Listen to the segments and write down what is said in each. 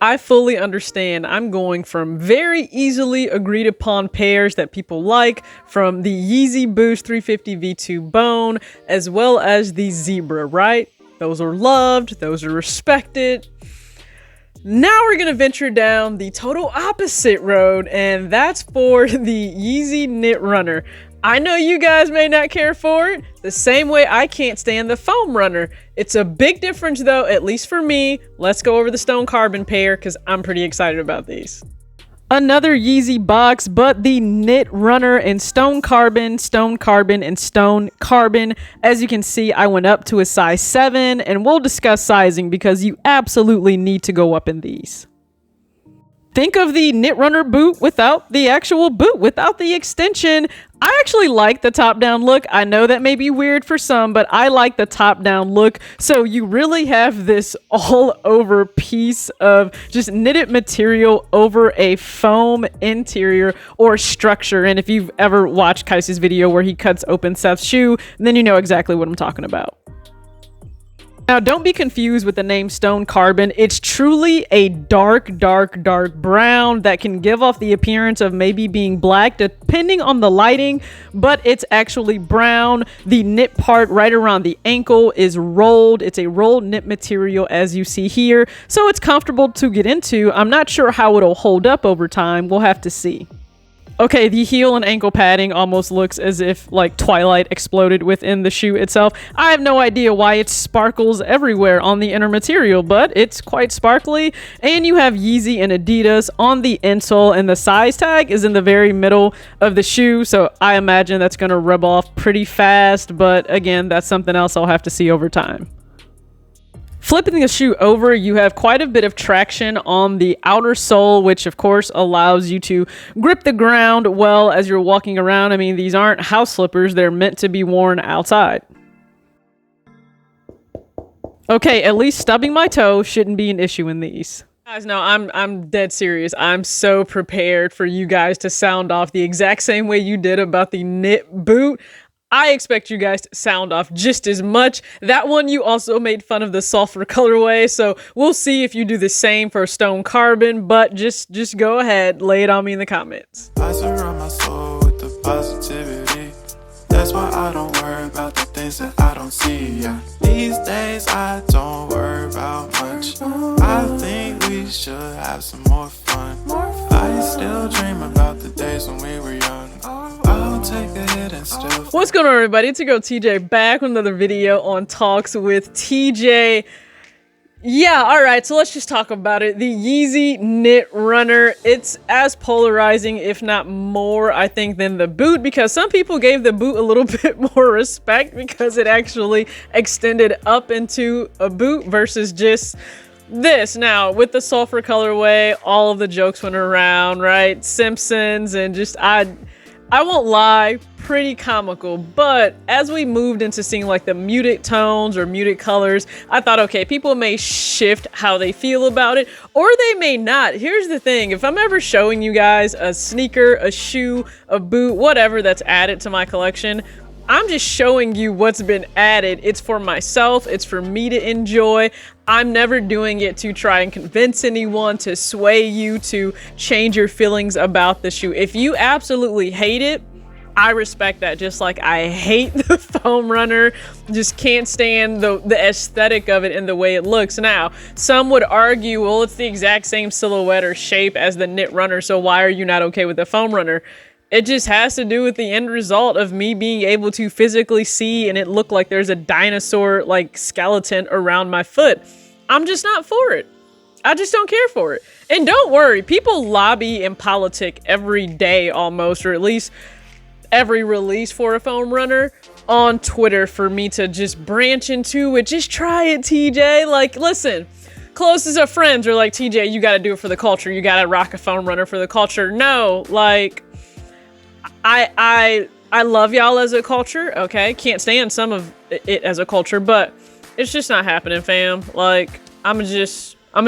I fully understand. I'm going from very easily agreed upon pairs that people like, from the Yeezy Boost 350 V2 Bone, as well as the Zebra, right? Those are loved, those are respected. Now we're gonna venture down the total opposite road, and that's for the Yeezy Knt Rnnr. I know you guys may not care for it, the same way I can't stand the foam runner. It's a big difference though, at least for me. Let's go over the Stone Carbon pair, because I'm pretty excited about these. Another Yeezy box, but the Knt Rnnr in Stone Carbon, and Stone Carbon. As you can see, I went up to a size 7, and we'll discuss sizing because you absolutely need to go up in these. Think of the Knt Rnnr boot without the actual boot, without the extension. I actually like the top-down look. I know that may be weird for some, but I like the top-down look. So you really have this all-over piece of just knitted material over a foam interior or structure. And if you've ever watched Kai's video where he cuts open Seth's shoe, then you know exactly what I'm talking about. Now, don't be confused with the name Stone Carbon. It's truly a dark brown that can give off the appearance of maybe being black depending on the lighting, but it's actually brown. The knit part right around the ankle is rolled. It's a rolled knit material, as you see here, so it's comfortable to get into. I'm not sure how it'll hold up over time. We'll have to see. Okay, the heel and ankle padding almost looks as if like Twilight exploded within the shoe itself. I have no idea why it sparkles everywhere on the inner material, but it's quite sparkly. And you have Yeezy and Adidas on the insole, and the size tag is in the very middle of the shoe, so I imagine that's going to rub off pretty fast, but again, that's something else I'll have to see over time. Flipping the shoe over, you have quite a bit of traction on the outer sole, which of course allows you to grip the ground well as you're walking around. I mean, these aren't house slippers, they're meant to be worn outside. Okay, at least stubbing my toe shouldn't be an issue in these. Guys, no, I'm dead serious. I'm so prepared for you guys to sound off the exact same way you did about the knit boot. I expect you guys to sound off just as much. That one you also made fun of the sulfur colorway, so we'll see if you do the same for Stone Carbon, but just go ahead, lay it on me in the comments. I surround my soul with the positivity. That's why I don't worry about the things that I don't see. Yeah. These days I don't worry about much. I think we should have some more fun. I still dream about the days when we were young. I'll take the hit and still. What's going on, everybody? It's your girl TJ back with another video on Talks with TJ. Yeah, alright, so let's just talk about it. The Yeezy Knt Rnnr, it's as polarizing, if not more, I think, than the boot, because some people gave the boot a little bit more respect because it actually extended up into a boot versus just this. Now, with the sulfur colorway, all of the jokes went around, right? Simpsons, and just, I won't lie, pretty comical, but as we moved into seeing like the muted tones or muted colors, I thought, okay, people may shift how they feel about it, or they may not. Here's the thing, if I'm ever showing you guys a sneaker, a shoe, a boot, whatever that's added to my collection, I'm just showing you what's been added. It's for myself, it's for me to enjoy. I'm never doing it to try and convince anyone, to sway you, to change your feelings about the shoe. If you absolutely hate it, I respect that, just like I hate the foam runner, just can't stand the aesthetic of it and the way it looks. Now, some would argue, well, it's the exact same silhouette or shape as the Knt Rnnr, so why are you not okay with the foam runner? It just has to do with the end result of me being able to physically see and it look like there's a dinosaur like skeleton around my foot. I'm just not for it. I just don't care for it. And don't worry, people lobby and politic every day almost, or at least every release for a foam runner on Twitter for me to just branch into it. Just try it, TJ. Like, listen, closest of friends are like, TJ, you gotta do it for the culture. You gotta rock a foam runner for the culture. No, like, I love y'all as a culture, okay? Can't stand some of it as a culture, but it's just not happening, fam. Like, I'm gonna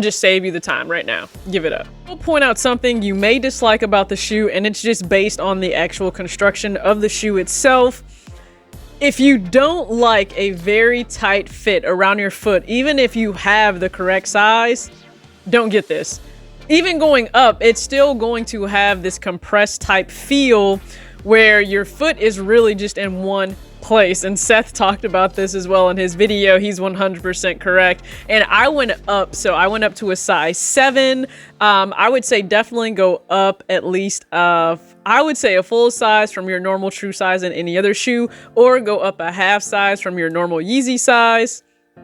just save you the time right now. Give it up. I'll point out something you may dislike about the shoe, and it's just based on the actual construction of the shoe itself. If you don't like a very tight fit around your foot, even if you have the correct size, don't get this. Even going up, it's still going to have this compressed type feel where your foot is really just in one place. And Seth talked about this as well in his video. He's 100% correct. And I went up, so I went up to a size 7. I would say definitely go up at least I would say a full size from your normal true size in any other shoe, or go up a half size from your normal Yeezy size,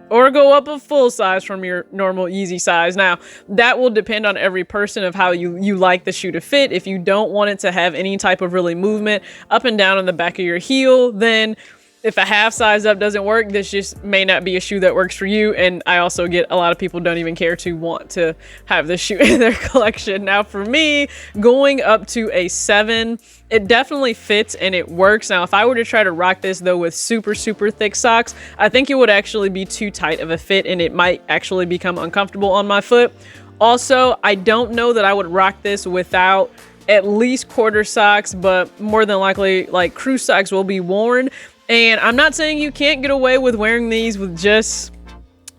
or go up a full size from your normal Yeezy size. Now, that will depend on every person of how you like the shoe to fit. If you don't want it to have any type of really movement up and down on the back of your heel, then if a half size up doesn't work, this just may not be a shoe that works for you. And I also get a lot of people don't even care to want to have this shoe in their collection. Now for me, going up to a 7, it definitely fits and it works. Now, if I were to try to rock this though with super thick socks, I think it would actually be too tight of a fit and it might actually become uncomfortable on my foot. Also, I don't know that I would rock this without at least quarter socks, but more than likely like crew socks will be worn. And I'm not saying you can't get away with wearing these with just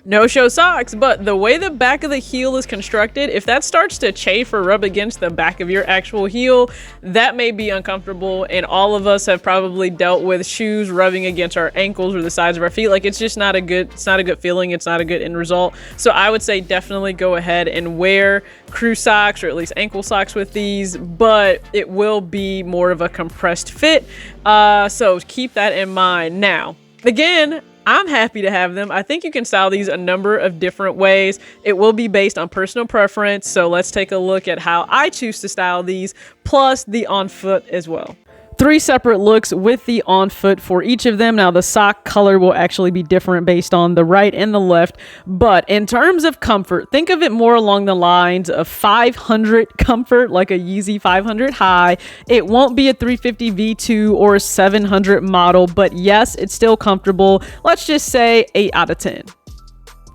no-show socks, but the way the back of the heel is constructed, if that starts to chafe or rub against the back of your actual heel, that may be uncomfortable. And all of us have probably dealt with shoes rubbing against our ankles or the sides of our feet. Like, it's just not a good feeling. It's not a good end result. So I would say definitely go ahead and wear crew socks or at least ankle socks with these, but it will be more of a compressed fit. So keep that in mind. Now, again, I'm happy to have them. I think you can style these a number of different ways. It will be based on personal preference. So let's take a look at how I choose to style these, plus the on foot as well. 3 separate looks with the on foot for each of them. Now the sock color will actually be different based on the right and the left, but in terms of comfort, think of it more along the lines of 500 comfort, like a Yeezy 500 high. It won't be a 350 V2 or a 700 model, but yes, it's still comfortable. Let's just say 8 out of 10.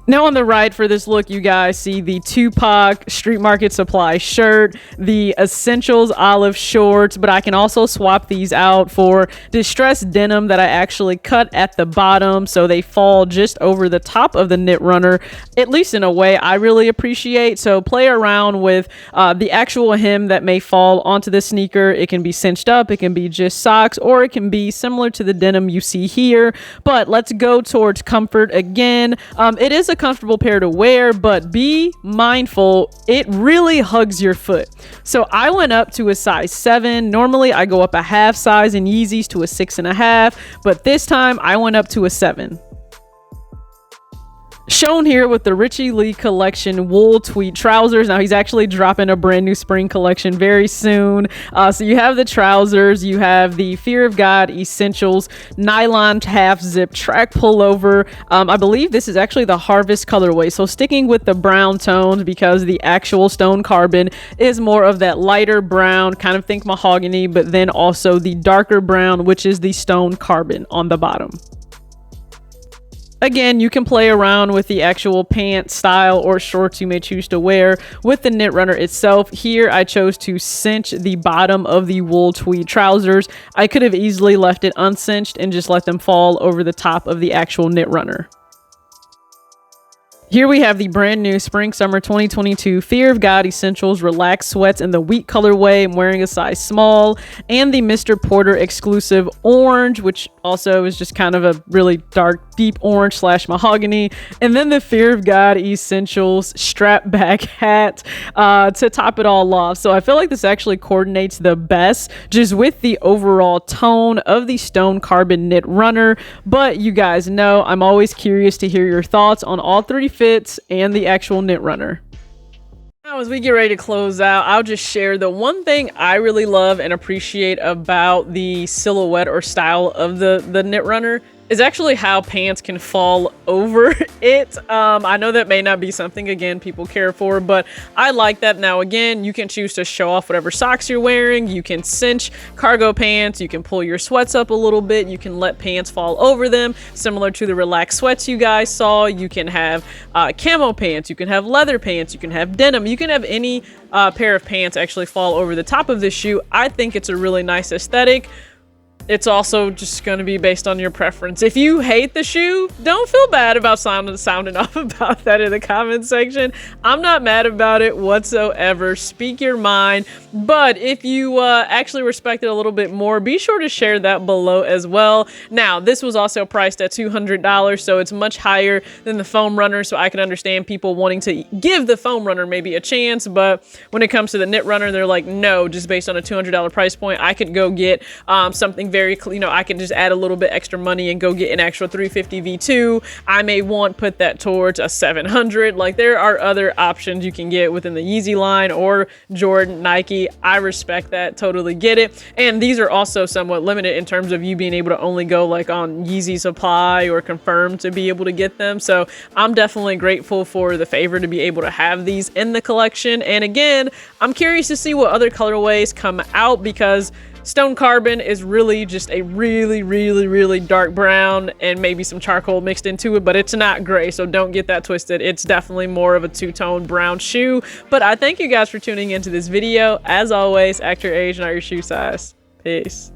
Now on the right for this look, you guys see the Tupac Street Market Supply shirt, the Essentials olive shorts, but I can also swap these out for distressed denim that I actually cut at the bottom so they fall just over the top of the Knt Rnnr, at least in a way I really appreciate. So play around with the actual hem that may fall onto the sneaker. It can be cinched up, it can be just socks, or it can be similar to the denim you see here. But let's go towards comfort again. It is a comfortable pair to wear, but be mindful, it really hugs your foot. So I went up to a size 7. Normally I go up a half size in Yeezys to a 6.5, but this time I went up to a 7. Shown here with the Richie Lee collection wool tweed trousers. Now he's actually dropping a brand new spring collection very soon. So you have the trousers, you have the Fear of God Essentials nylon half zip track pullover. I believe this is actually the Harvest colorway. So sticking with the brown tones because the actual stone carbon is more of that lighter brown, kind of think mahogany, but then also the darker brown, which is the stone carbon on the bottom. Again, you can play around with the actual pant style or shorts you may choose to wear with the Knt Rnnr itself. Here, I chose to cinch the bottom of the wool tweed trousers. I could have easily left it uncinched and just let them fall over the top of the actual Knt Rnnr. Here we have the brand new Spring Summer 2022 Fear of God Essentials Relaxed Sweats in the wheat colorway. I'm wearing a size small, and the Mr. Porter exclusive orange, which also is just kind of a really dark, deep orange / mahogany. And then the Fear of God Essentials strap back hat to top it all off. So I feel like this actually coordinates the best just with the overall tone of the stone carbon Knt Rnnr. But you guys know I'm always curious to hear your thoughts on all 3 fits and the actual Knt Rnnr. Now, as we get ready to close out, I'll just share the one thing I really love and appreciate about the silhouette or style of the Knt Rnnr is actually how pants can fall over it. I know that may not be something, again, people care for, but I like that. Now, again, you can choose to show off whatever socks you're wearing. You can cinch cargo pants. You can pull your sweats up a little bit. You can let pants fall over them, similar to the relaxed sweats you guys saw. You can have camo pants. You can have leather pants. You can have denim. You can have any pair of pants actually fall over the top of this shoe. I think it's a really nice aesthetic. it's also just going to be based on your preference. If you hate the shoe, don't feel bad about sounding off about that in the comment section. I'm not mad about it whatsoever. Speak your mind. But if you actually respect it a little bit more, be sure to share that below as well. Now, this was also priced at $200, so it's much higher than the Foam Runner, so I can understand people wanting to give the Foam Runner maybe a chance. But when it comes to the Knt Rnnr, they're like, no, just based on a $200 price point, I could go get something very, I can just add a little bit extra money and go get an actual 350 V2. I may put that towards a 700. Like, there are other options you can get within the Yeezy line or Jordan, Nike. I respect that, totally get it. And these are also somewhat limited in terms of you being able to only go like on Yeezy Supply or Confirm to be able to get them. So I'm definitely grateful for the favor to be able to have these in the collection. And again, I'm curious to see what other colorways come out, because Stone Carbon is really just a really dark brown and maybe some charcoal mixed into it, but it's not gray, so don't get that twisted. It's definitely more of a two-tone brown shoe. But I thank you guys for tuning into this video. As always, act your age, not your shoe size. Peace.